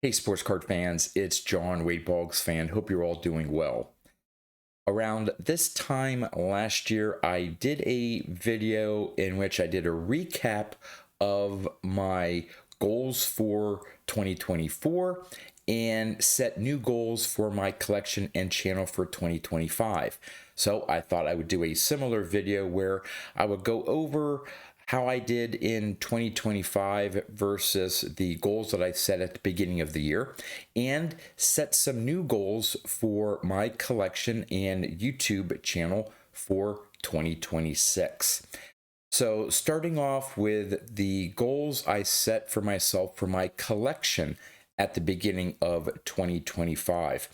Hey, sports card fans, it's John, Wade Boggs fan. Hope you're all doing well. Around this time last year, I did a video in which I did a recap of my goals for 2024 and set new goals for my collection and channel for 2025. So I thought I would do a similar video where I would go over how I did in 2025 versus the goals that I set at the beginning of the year, and set some new goals for my collection and YouTube channel for 2026. So starting off with the goals I set for myself for my collection at the beginning of 2025.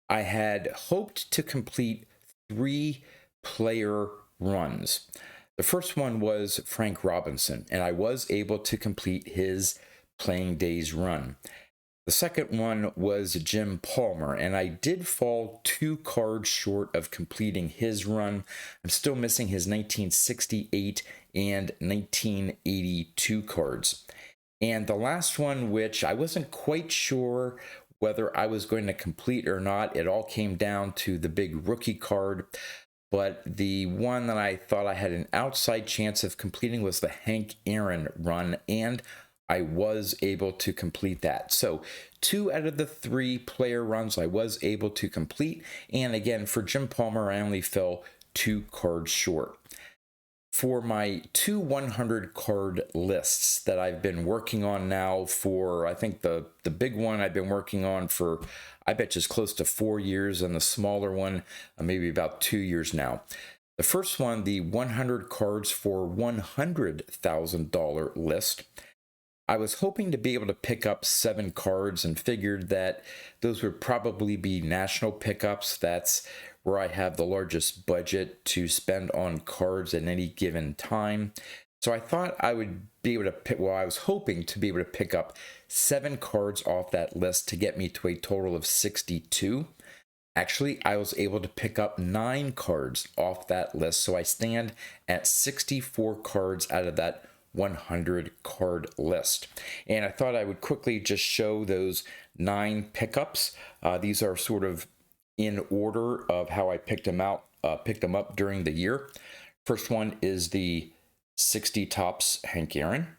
I had hoped to complete 3 player runs. The first one was Frank Robinson, and I was able to complete his playing days run. The second one was Jim Palmer, and I did fall 2 cards short of completing his run. I'm still missing his 1968 and 1982 cards. And the last one, which I wasn't quite sure whether I was going to complete or not, it all came down to the big rookie card. But the one that I thought I had an outside chance of completing was the Hank Aaron run, and I was able to complete that. So 2 out of the 3 player runs I was able to complete. And again, for Jim Palmer, I only fell 2 cards short. For my 2 100 card lists that I've been working on now for, I think the big one I've been working on for, I bet just close to 4 years, and the smaller one, maybe about 2 years now. The first one, the 100 cards for $100,000 list. I was hoping to be able to pick up 7 cards and figured that those would probably be national pickups. That's where I have the largest budget to spend on cards at any given time. So I thought I would be able to pick, well, I was hoping to be able to pick up 7 cards off that list to get me to a total of 62. Actually, I was able to pick up 9 cards off that list, so I stand at 64 cards out of that 100 card list. And I thought I would quickly just show those 9 pickups. These are sort of in order of how I picked them up during the year. First one is the 60 Topps Hank Aaron.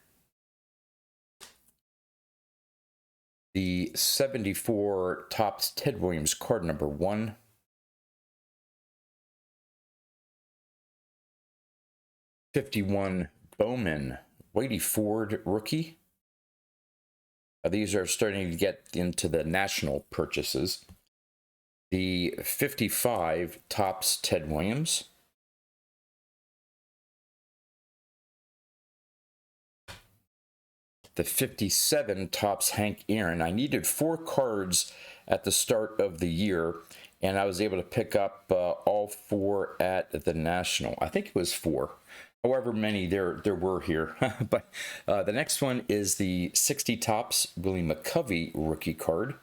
The 74 Topps Ted Williams card number 1. '51 Bowman Whitey Ford rookie. These are starting to get into the national purchases. The 55 Topps Ted Williams. The 57 Topps Hank Aaron. I needed 4 cards at the start of the year, and I was able to pick up all 4 at the National. I think it was 4. However many there were here. But the next one is the 60 Topps Willie McCovey rookie card.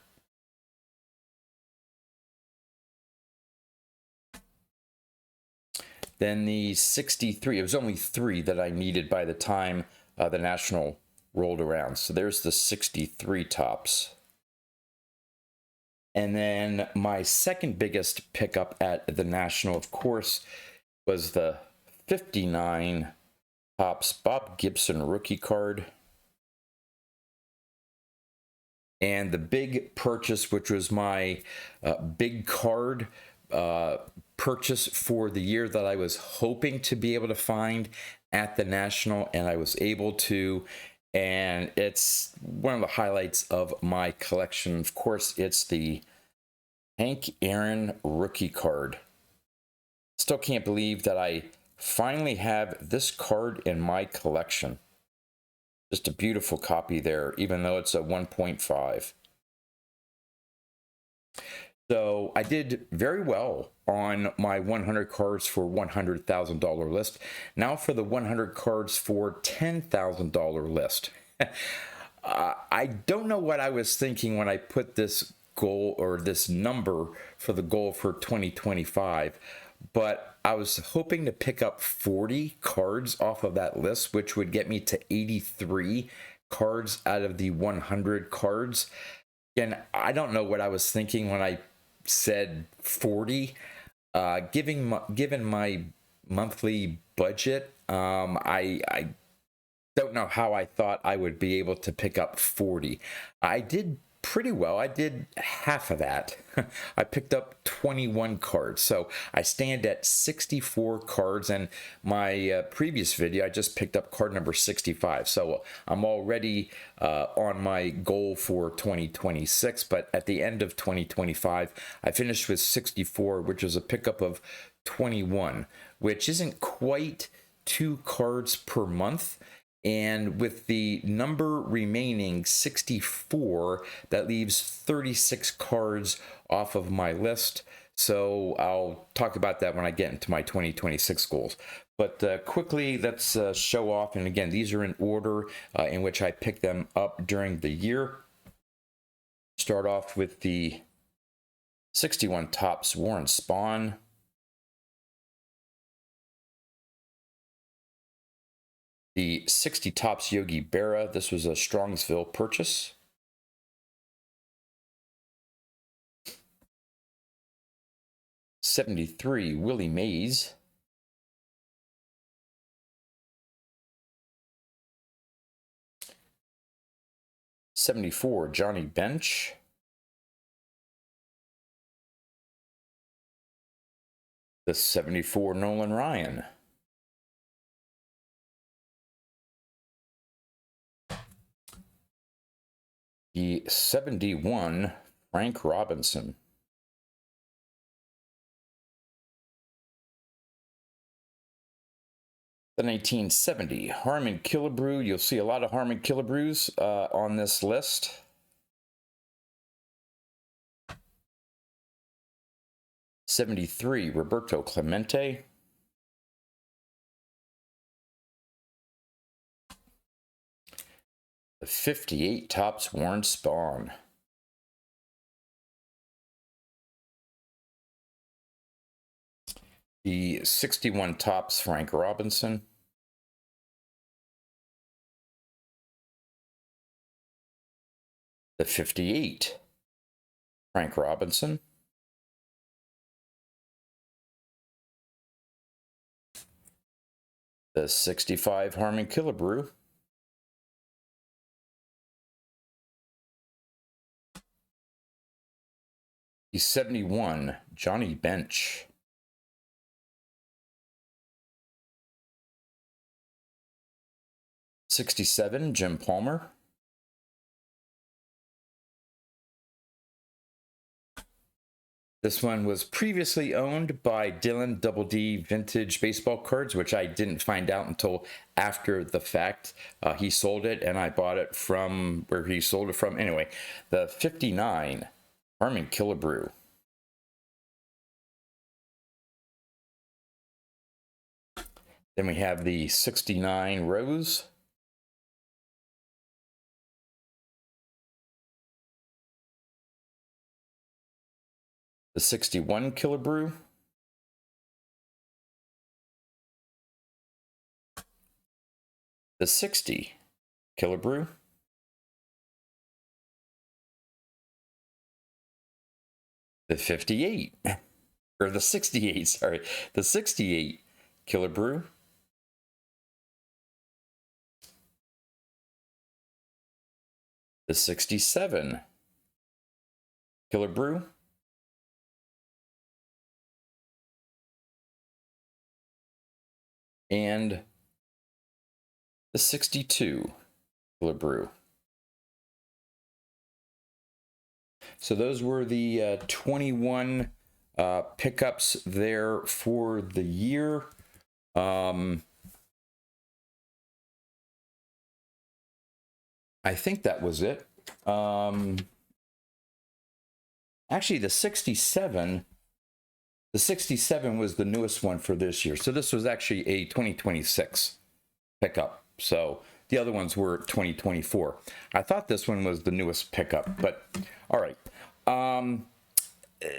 Then the 63, it was only 3 that I needed by the time the National rolled around. So there's the 63 Topps. And then my second biggest pickup at the National, of course, was the 59 Topps Bob Gibson rookie card. And the big purchase, which was my big card purchase for the year that I was hoping to be able to find at the National, and I was able to, and it's one of the highlights of my collection. Of course, it's the Hank Aaron rookie card. Still can't believe that I finally have this card in my collection. Just a beautiful copy there, even though it's a 1.5. So I did very well on my 100 cards for $100,000 list. Now for the 100 cards for $10,000 list. I don't know what I was thinking when I put this goal or this number for the goal for 2025, but I was hoping to pick up 40 cards off of that list, which would get me to 83 cards out of the 100 cards. And I don't know what I was thinking when I said 40. Given my monthly budget, I don't know how I thought I would be able to pick up 40. I did pretty well. I did half of that. I picked up 21 cards. So I stand at 64 cards. And my previous video, I just picked up card number 65. So I'm already on my goal for 2026. But at the end of 2025, I finished with 64, which is a pickup of 21, which isn't quite 2 cards per month. And with the number remaining 64, that leaves 36 cards off of my list. So I'll talk about that when I get into my 2026 goals. But quickly, let's show off. And again, these are in order in which I picked them up during the year. Start off with the 61 Topps Warren Spahn. The 60 Topps Yogi Berra. This was a Strongsville purchase. '73 Willie Mays. '74 Johnny Bench. The '74 Nolan Ryan. The '71 Frank Robinson. The 1970 Harmon Killebrew. You'll see a lot of Harmon Killebrews on this list. '73 Roberto Clemente. The '58 Topps Warren Spahn. The '61 Topps Frank Robinson. The '58 Frank Robinson. The '65 Harmon Killebrew. The '71 Johnny Bench. '67 Jim Palmer. This one was previously owned by Dylan Double D Vintage Baseball Cards, which I didn't find out until after the fact. He sold it, and I bought it from where he sold it from. Anyway, the '59 Harmon Killebrew. Then we have the '69 Rose. The '61 Killebrew. The '60 Killebrew. The '58, or the '68, sorry, the '68 Killebrew. The '67 Killebrew. And the '62 Killebrew. So those were the 21 pickups there for the year. I think that was it. Actually, the '67 was the newest one for this year. So this was actually a 2026 pickup. So the other ones were 2024. I thought this one was the newest pickup, but all right.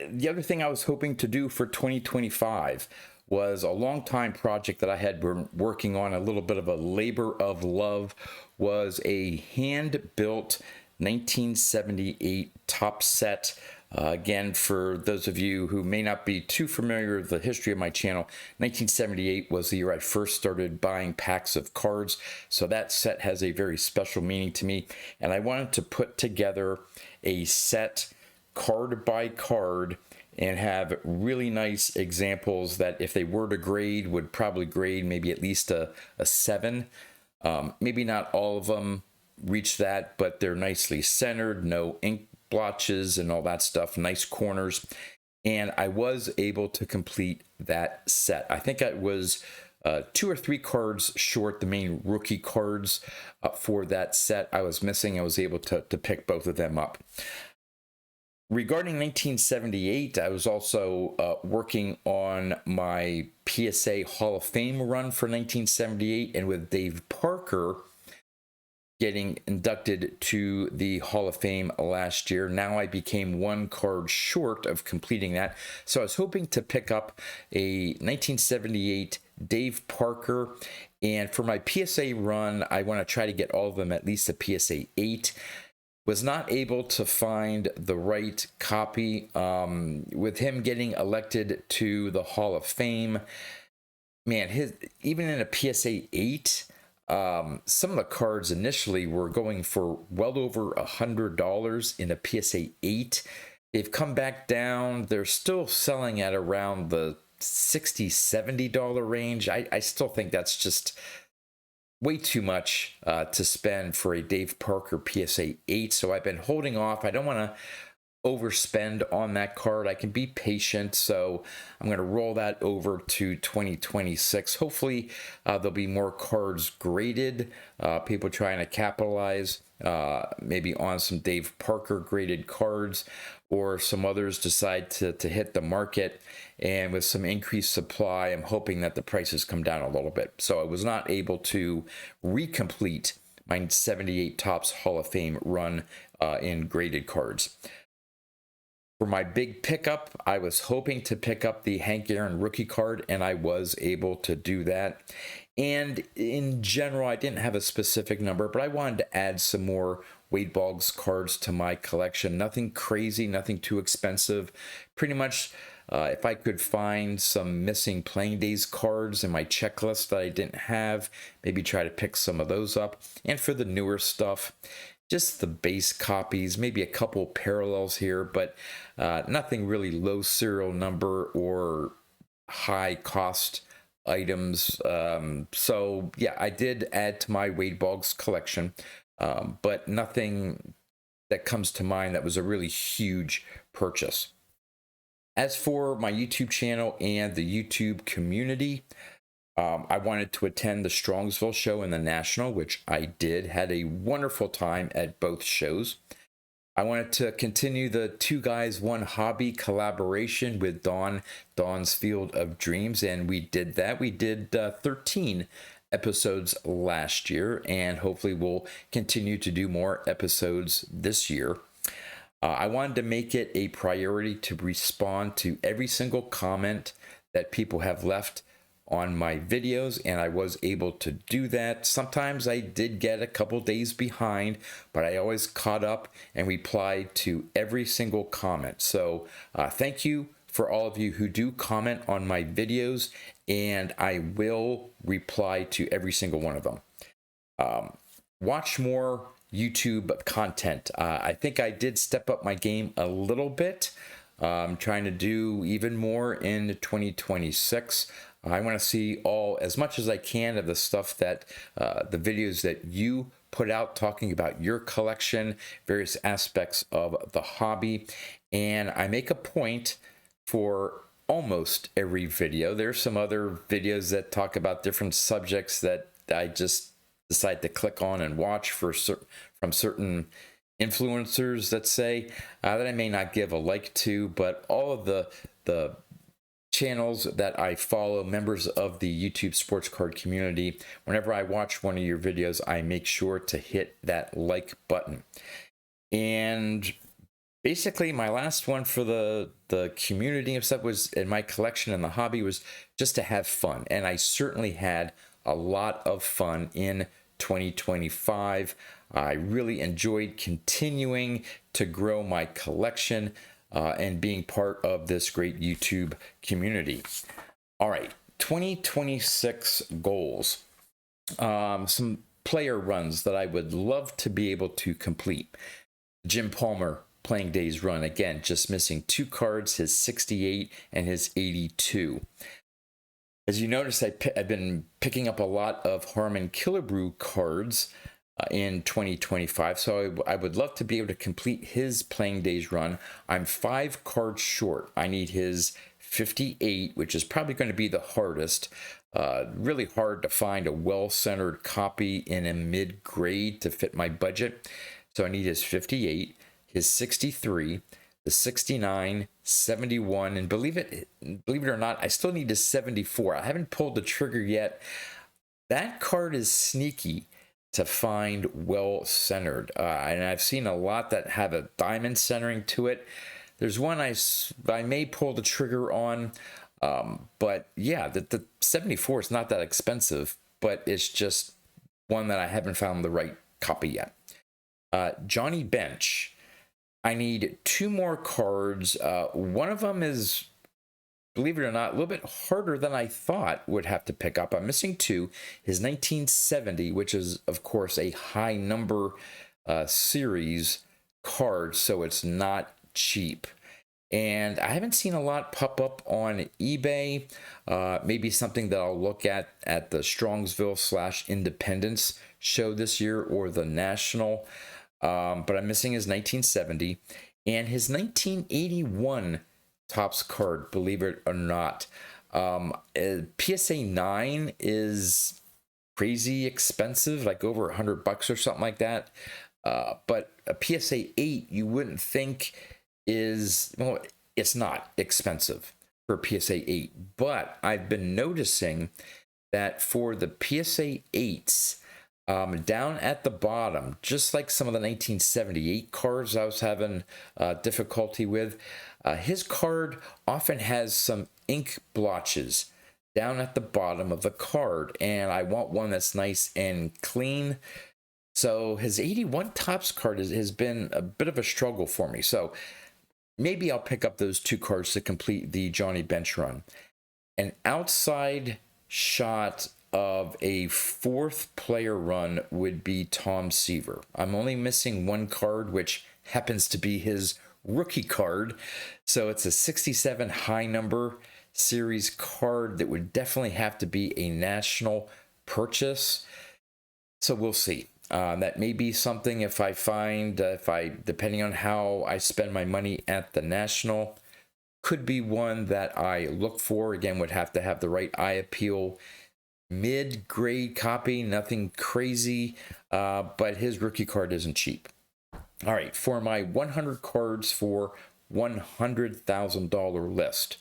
The other thing I was hoping to do for 2025 was a long time project that I had been working on, a little bit of a labor of love, was a hand-built 1978 top set. Again, for those of you who may not be too familiar with the history of my channel, 1978 was the year I first started buying packs of cards. So that set has a very special meaning to me. And I wanted to put together a set card by card and have really nice examples that if they were to grade would probably grade maybe at least a 7. Maybe not all of them reach that, but they're nicely centered, no ink blotches and all that stuff, nice corners. And I was able to complete that set. I think I was 2 or 3 cards short, the main rookie cards for that set I was missing. I was able to pick both of them up. Regarding 1978, I was also working on my PSA Hall of Fame run for 1978, and with Dave Parker getting inducted to the Hall of Fame last year, now I became 1 card short of completing that. So I was hoping to pick up a 1978 Dave Parker, and for my PSA run, I want to try to get all of them at least a PSA 8. Was not able to find the right copy. With him getting elected to the Hall of Fame, man, even in a PSA 8, some of the cards initially were going for well over $100 in a PSA 8. They've come back down. They're still selling at around the $60, $70 range. I still think that's just way too much to spend for a Dave Parker PSA 8. So I've been holding off. I don't want to overspend on that card. I can be patient, so I'm going to roll that over to 2026. Hopefully there'll be more cards graded, people trying to capitalize maybe on some Dave Parker graded cards, or some others decide to hit the market, and with some increased supply, I'm hoping that the prices come down a little bit. So I was not able to recomplete my 78 Topps Hall of Fame run in graded cards. For my big pickup, I was hoping to pick up the Hank Aaron rookie card, and I was able to do that. And in general, I didn't have a specific number, but I wanted to add some more Wade Boggs cards to my collection. Nothing crazy, nothing too expensive. Pretty much, if I could find some missing Playing Days cards in my checklist that I didn't have, maybe try to pick some of those up. And for the newer stuff, just the base copies, maybe a couple parallels here, but nothing really low serial number or high cost items. So yeah, I did add to my Wade Boggs collection, but nothing that comes to mind that was a really huge purchase. As for my YouTube channel and the YouTube community, I wanted to attend the Strongsville show and the National, which I did. Had a wonderful time at both shows. I wanted to continue the Two Guys, One Hobby collaboration with Dawn's Field of Dreams, and we did that. We did 13 episodes last year, and hopefully we'll continue to do more episodes this year. I wanted to make it a priority to respond to every single comment that people have left on my videos, and I was able to do that. Sometimes I did get a couple days behind, but I always caught up and replied to every single comment. So thank you for all of you who do comment on my videos, and I will reply to every single one of them. Watch more YouTube content. I think I did step up my game a little bit. I'm trying to do even more in 2026. I want to see as much as I can of the stuff that the videos that you put out talking about your collection, various aspects of the hobby. And I make a point for almost every video. There's some other videos that talk about different subjects that I just decide to click on and watch from certain influencers that say that I may not give a like to, but all of the channels that I follow, members of the YouTube sports card community, whenever I watch one of your videos, I make sure to hit that like button. And basically my last one for the community and stuff was in my collection and the hobby was just to have fun, and I certainly had a lot of fun in 2025. I really enjoyed continuing to grow my collection and being part of this great YouTube community. All right, 2026 goals. Some player runs that I would love to be able to complete. Jim Palmer playing days run, again, just missing 2 cards, his 68 and his 82. As you notice, I've been picking up a lot of Harmon Killebrew cards in 2025, so I would love to be able to complete his playing days run. I'm 5 cards short. I need his 58, which is probably going to be the hardest. Really hard to find a well-centered copy in a mid-grade to fit my budget. So I need his 58, his 63, the 69, 71, and believe it or not, I still need his 74. I haven't pulled the trigger yet. That card is sneaky to find well-centered. And I've seen a lot that have a diamond centering to it. There's one I may pull the trigger on, but yeah, the 74 is not that expensive, but it's just one that I haven't found the right copy yet. Johnny Bench. I need 2 more cards. One of them is, believe it or not, a little bit harder than I thought would have to pick up. I'm missing 2. His 1970, which is, of course, a high number series card, so it's not cheap. And I haven't seen a lot pop up on eBay. Maybe something that I'll look at the Strongsville / Independence show this year or the National. But I'm missing his 1970 and his 1981 Topps card, believe it or not. PSA 9 is crazy expensive, like over $100 or something like that. But a PSA 8 you wouldn't think is, well, it's not expensive for PSA 8. But I've been noticing that for the PSA 8s, down at the bottom, just like some of the 1978 cards I was having difficulty with, his card often has some ink blotches down at the bottom of the card, and I want one that's nice and clean. So his 81 Topps card has been a bit of a struggle for me. So maybe I'll pick up those 2 cards to complete the Johnny Bench run. An outside shot of a 4th player run would be Tom Seaver. I'm only missing 1 card, which happens to be his rookie card. So it's a 67 high number series card that would definitely have to be a national purchase. So we'll see. That may be something if I find, depending on how I spend my money at the national, could be one that I look for. Again, would have to have the right eye appeal. Mid-grade copy, nothing crazy, but his rookie card isn't cheap. All right, for my 100 cards for $100,000 list,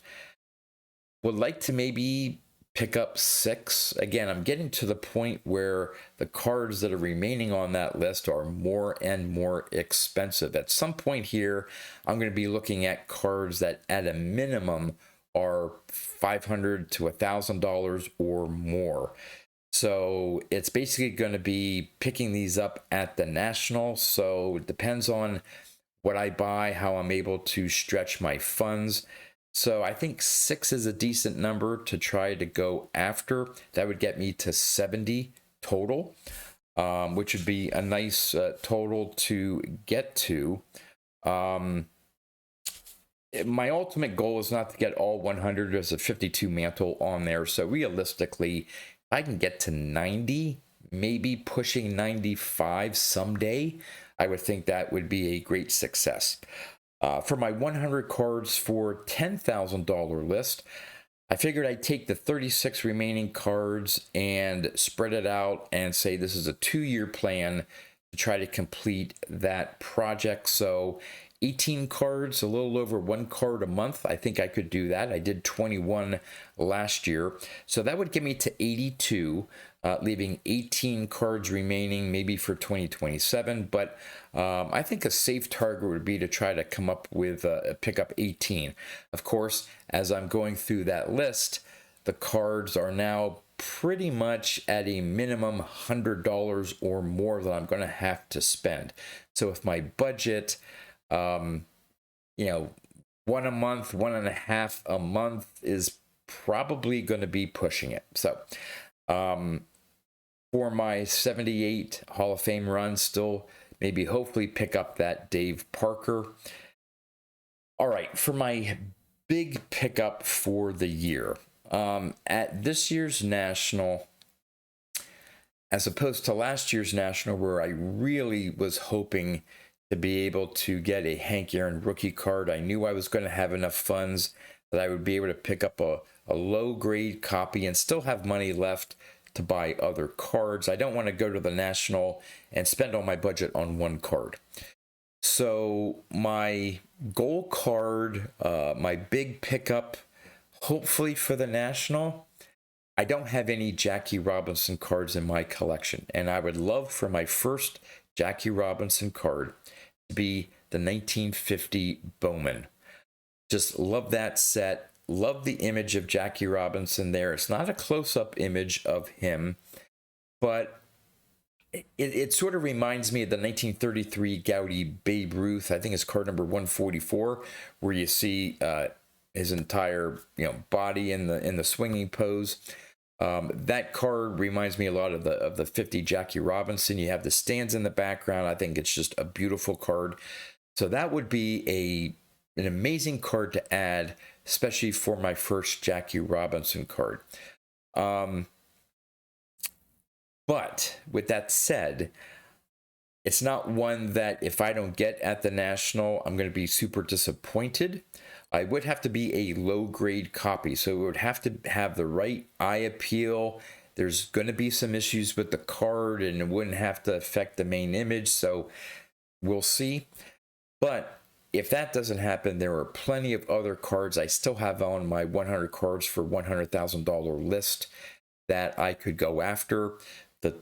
would like to maybe pick up 6. Again, I'm getting to the point where the cards that are remaining on that list are more and more expensive. At some point here, I'm going to be looking at cards that at a minimum are $500 to $1,000 or more. So it's basically going to be picking these up at the national. So it depends on what I buy, how I'm able to stretch my funds. So I think 6 is a decent number to try to go after. That would get me to 70 total, which would be a nice total to get to. My ultimate goal is not to get all 100. There's a 52 mantle on there. So realistically, if I can get to 90, maybe pushing 95 someday, I would think that would be a great success. For my 100 cards for $10,000 list, I figured I'd take the 36 remaining cards and spread it out and say this is a 2-year plan to try to complete that project. So 18 cards, a little over 1 card a month. I think I could do that. I did 21 last year. So that would get me to 82, leaving 18 cards remaining maybe for 2027. But I think a safe target would be to try to come up with pick up 18. Of course, as I'm going through that list, the cards are now pretty much at a minimum $100 or more that I'm going to have to spend. So if my budget, you know, one a month, one and a half a month is probably going to be pushing it. So for my 78 Hall of Fame run, still maybe hopefully pick up that Dave Parker. All right, for my big pickup for the year, at this year's National, as opposed to last year's National, where I really was hoping to be able to get a Hank Aaron rookie card. I knew I was going to have enough funds that I would be able to pick up a low grade copy and still have money left to buy other cards. I don't want to go to the National and spend all my budget on one card. So my goal card, my big pickup, hopefully for the National, I don't have any Jackie Robinson cards in my collection, and I would love for my first Jackie Robinson card to be the 1950 Bowman. Just love that set. Love the image of Jackie Robinson there. It's not a close-up image of him, but it sort of reminds me of the 1933 Gaudy Babe Ruth. I think it's card number 144, where you see his entire body in the swinging pose. That card reminds me a lot of the 50 Jackie Robinson. You have the stands in the background. I think it's just a beautiful card. So that would be an amazing card to add, especially for my first Jackie Robinson card. But with that said, it's not one that if I don't get at the National, I'm going to be super disappointed. I would have to be a low-grade copy, so it would have to have the right eye appeal. There's going to be some issues with the card, and it wouldn't have to affect the main image, so we'll see. But if that doesn't happen, there are plenty of other cards I still have on my 100 cards for $100,000 list that I could go after. The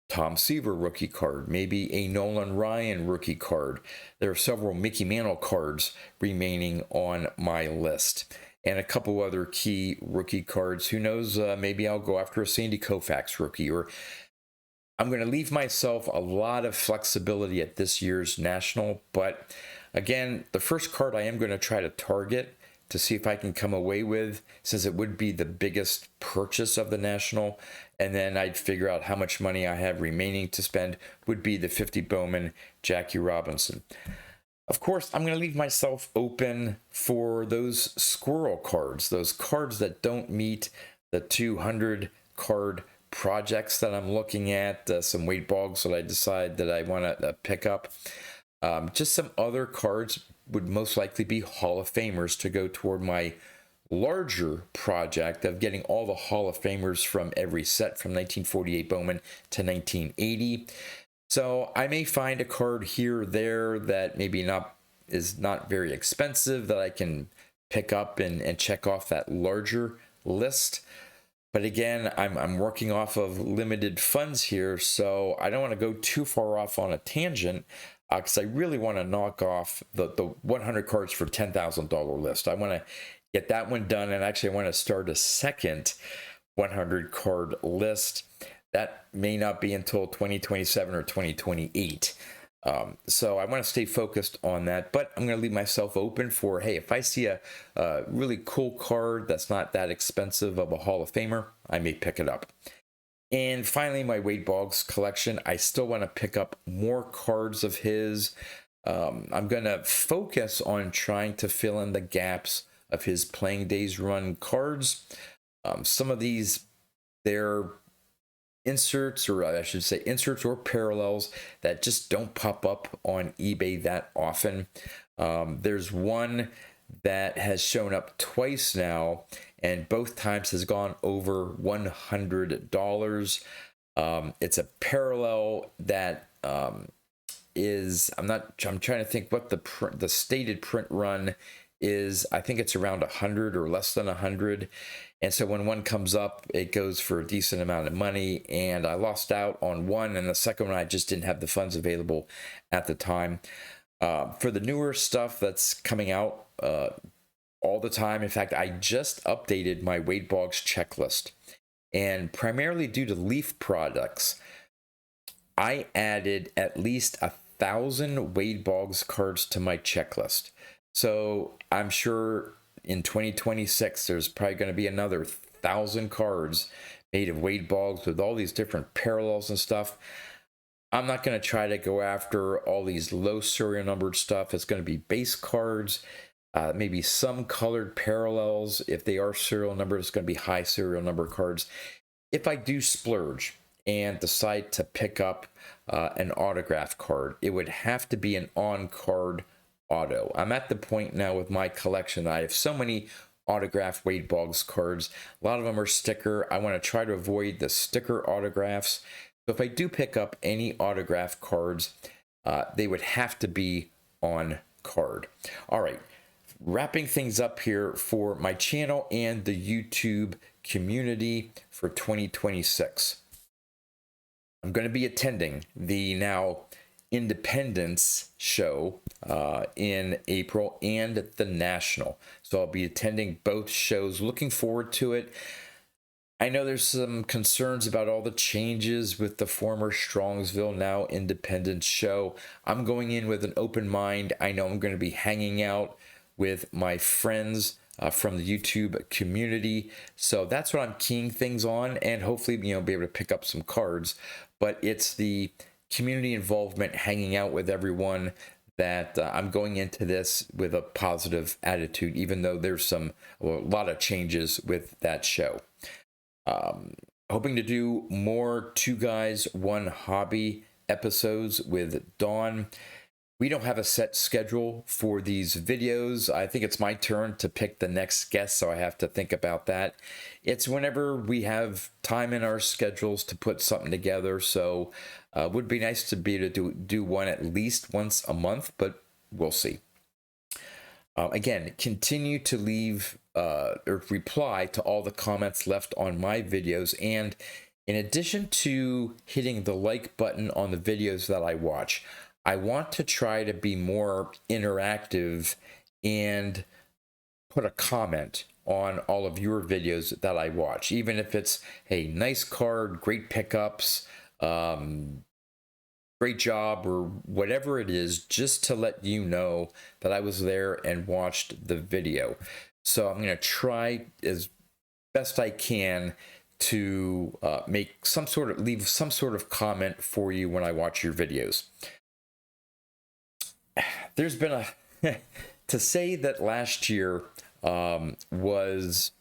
Tom Seaver rookie card, maybe a Nolan Ryan rookie card. There are several Mickey Mantle cards remaining on my list, and a couple other key rookie cards. Who knows, maybe I'll go after a Sandy Koufax rookie, or I'm going to leave myself a lot of flexibility at this year's National. But again, the first card I am going to try to target to see if I can come away with, since it would be the biggest purchase of the National, and then I'd figure out how much money I have remaining to spend, would be the 50 Bowman Jackie Robinson. Of course, I'm going to leave myself open for those squirrel cards, those cards that don't meet the 200 card projects that I'm looking at, some weight Boggs that I decide that I want to pick up. Just some other cards would most likely be Hall of Famers to go toward my larger project of getting all the Hall of Famers from every set from 1948 Bowman to 1980. So I may find a card here or there that maybe is not very expensive that I can pick up and check off that larger list. But again, I'm working off of limited funds here, so I don't want to go too far off on a tangent, because I really want to knock off the 100 cards for $10,000 list. I want to get that one done, and actually I want to start a second 100 card list. That may not be until 2027 or 2028. So I want to stay focused on that, but I'm going to leave myself open for, hey, if I see a really cool card that's not that expensive of a Hall of Famer, I may pick it up. And finally, my Wade Boggs collection, I still want to pick up more cards of his. I'm going to focus on trying to fill in the gaps of his Playing Days run cards. Some of these, they're inserts, or I should say inserts or parallels that just don't pop up on eBay that often. There's one that has shown up twice now, and both times has gone over $100. It's a parallel that I'm trying to think what the stated print run is. I think it's around 100 or less than 100. And so when one comes up, it goes for a decent amount of money, and I lost out on one, and the second one I just didn't have the funds available at the time. For the newer stuff that's coming out all the time, in fact, I just updated my Wade Boggs checklist, and primarily due to Leaf products, I added at least 1,000 Wade Boggs cards to my checklist. So I'm sure in 2026 there's probably going to be another 1,000 cards made of Wade Boggs with all these different parallels and stuff. I'm not going to try to go after all these low serial numbered stuff. It's going to be base cards, maybe some colored parallels. If they are serial numbered, it's going to be high serial number cards. If I do splurge and decide to pick up an autograph card, it would have to be an on-card auto. I'm at the point now with my collection that I have so many autograph Wade Boggs cards. A lot of them are sticker. I want to try to avoid the sticker autographs. So if I do pick up any autograph cards, they would have to be on card. All right, wrapping things up here for my channel and the YouTube community for 2026. I'm going to be attending the now Independence show in April and the National. So I'll be attending both shows. Looking forward to it. I know there's some concerns about all the changes with the former Strongsville, now Independence show. I'm going in with an open mind. I know I'm going to be hanging out with my friends from the YouTube community. So that's what I'm keying things on, and hopefully, be able to pick up some cards. But it's the community involvement, hanging out with everyone, that I'm going into this with a positive attitude, even though there's a lot of changes with that show. Hoping to do more Two Guys, One Hobby episodes with Dawn. We don't have a set schedule for these videos. I think it's my turn to pick the next guest, so I have to think about that. It's whenever we have time in our schedules to put something together, so it would be nice to be able to do one at least once a month, but we'll see. Again, continue to leave or reply to all the comments left on my videos. And in addition to hitting the like button on the videos that I watch, I want to try to be more interactive and put a comment on all of your videos that I watch. Even if it's, hey, nice card, great pickups, great job, or whatever it is, just to let you know that I was there and watched the video. So I'm going to try as best I can to leave some sort of comment for you when I watch your videos. There's been to say that last year was,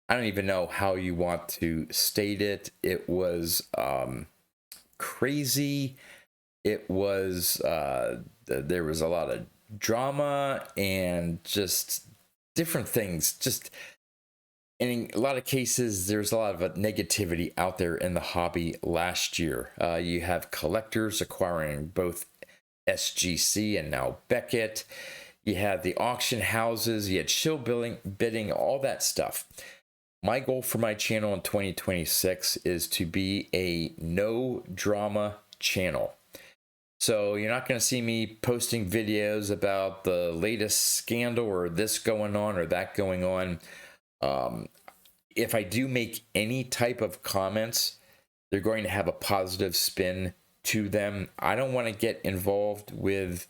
I don't even know how you want to state it. It was crazy. It was, there was a lot of drama and just different things. Just in a lot of cases, there's a lot of negativity out there in the hobby last year. You have collectors acquiring both SGC and now Beckett. You had the auction houses, you had shill bidding, all that stuff. My goal for my channel in 2026 is to be a no drama channel. So you're not going to see me posting videos about the latest scandal or this going on or that going on. If I do make any type of comments, they're going to have a positive spin to them. I don't want to get involved with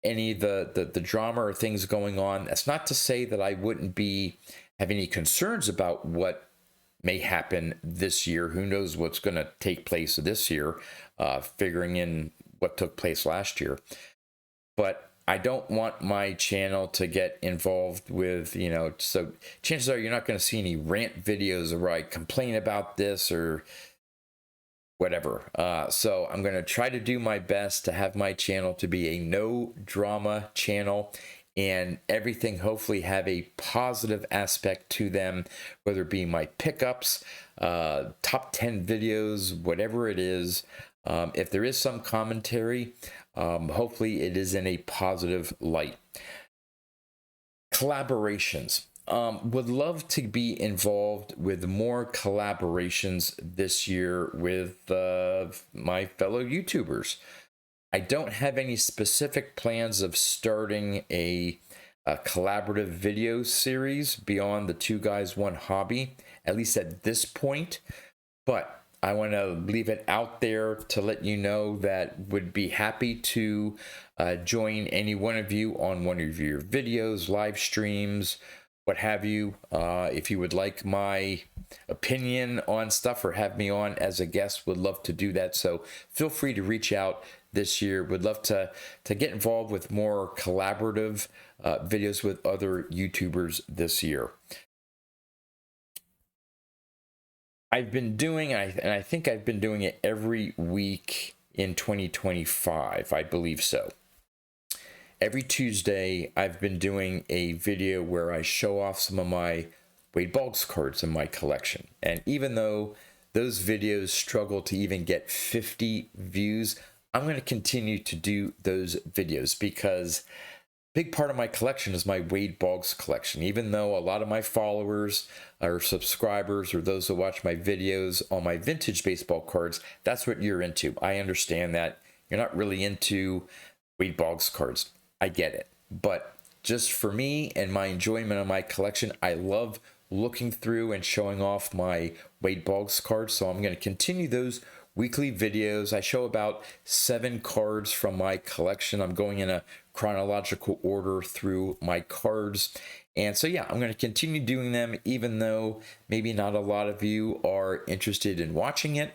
any of the drama or things going on. That's not to say that I wouldn't have any concerns about what may happen this year. Who knows what's going to take place this year, figuring in what took place last year. But I don't want my channel to get involved with, so chances are you're not going to see any rant videos where I complain about this or whatever. So I'm going to try to do my best to have my channel to be a no drama channel, and everything hopefully have a positive aspect to them, whether it be my pickups, top 10 videos, whatever it is. If there is some commentary, hopefully it is in a positive light. Collaborations. Would love to be involved with more collaborations this year with my fellow YouTubers. I don't have any specific plans of starting a collaborative video series beyond the Two Guys One Hobby, at least at this point. But I want to leave it out there to let you know that would be happy to join any one of you on one of your videos, live streams, what have you. If you would like my opinion on stuff or have me on as a guest, would love to do that. So feel free to reach out this year. Would love to get involved with more collaborative videos with other YouTubers this year. I've been doing, and I think I've been doing it every week in 2025, I believe so. Every Tuesday, I've been doing a video where I show off some of my Wade Boggs cards in my collection. And even though those videos struggle to even get 50 views, I'm going to continue to do those videos because a big part of my collection is my Wade Boggs collection. Even though a lot of my followers or subscribers or those that watch my videos on my vintage baseball cards, that's what you're into. I understand that you're not really into Wade Boggs cards. I get it. But just for me and my enjoyment of my collection, I love looking through and showing off my Wade Boggs cards. So I'm going to continue those weekly videos. I show about 7 cards from my collection. I'm going in a chronological order through my cards. And so, yeah, I'm going to continue doing them, even though maybe not a lot of you are interested in watching it.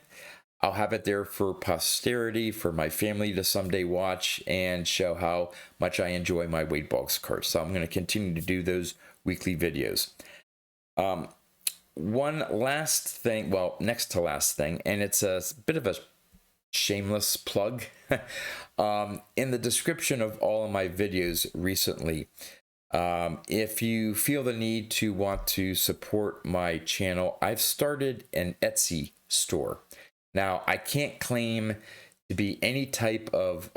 I'll have it there for posterity, for my family to someday watch and show how much I enjoy my Wade Boggs cards. So I'm going to continue to do those weekly videos. One last thing, well, next to last thing, and it's a bit of a shameless plug. In the description of all of my videos recently, if you feel the need to want to support my channel, I've started an Etsy store. Now, I can't claim to be any type of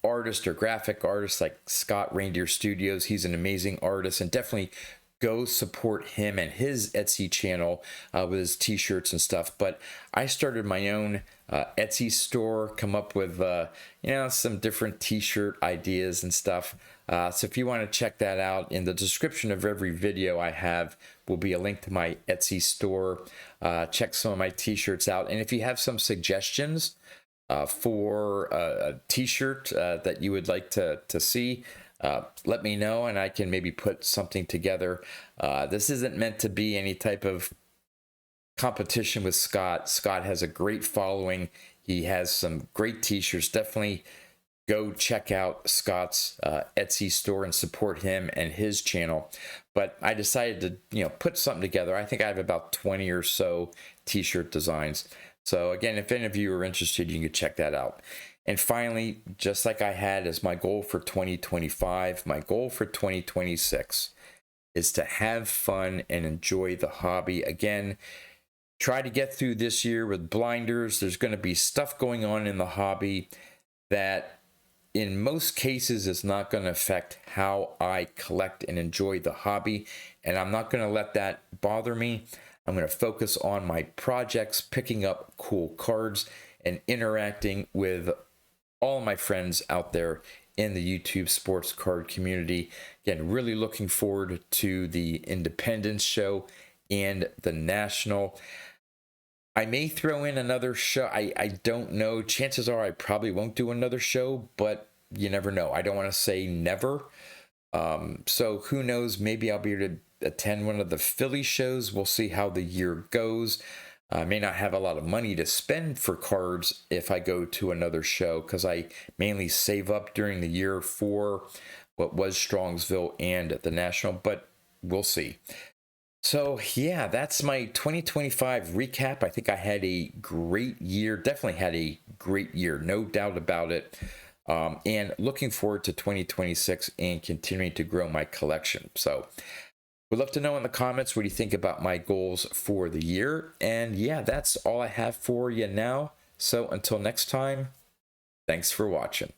artist or graphic artist like Scott Reindeer Studios. He's an amazing artist, and definitely go support him and his Etsy channel with his t-shirts and stuff. But I started my own Etsy store, come up with some different t-shirt ideas and stuff. So if you want to check that out, in the description of every video I have will be a link to my Etsy store. Check some of my t-shirts out, and if you have some suggestions for a t-shirt that you would like to see, let me know, and I can maybe put something together. This isn't meant to be any type of competition with Scott. Scott has a great following. He has some great t-shirts. Definitely go check out Scott's Etsy store and support him and his channel. But I decided to, put something together. I think I have about 20 or so t-shirt designs. So again, if any of you are interested, you can check that out. And finally, just like I had as my goal for 2025, my goal for 2026 is to have fun and enjoy the hobby. Again, try to get through this year with blinders. There's going to be stuff going on in the hobby that in most cases is not going to affect how I collect and enjoy the hobby. And I'm not going to let that bother me. I'm going to focus on my projects, picking up cool cards, and interacting with all my friends out there in the YouTube sports card community. Again, really looking forward to the Independence show and the National. I may throw in another show. I don't know. Chances are I probably won't do another show, but you never know. I don't want to say never. So who knows? Maybe I'll be able to attend one of the Philly shows. We'll see how the year goes. I may not have a lot of money to spend for cards if I go to another show, because I mainly save up during the year for what was Strongsville and the National, but we'll see. So yeah, that's my 2025 recap. I think I had a great year, definitely had a great year, no doubt about it. And looking forward to 2026 and continuing to grow my collection. So we'd love to know in the comments what you think about my goals for the year. And yeah, that's all I have for you now. So until next time, thanks for watching.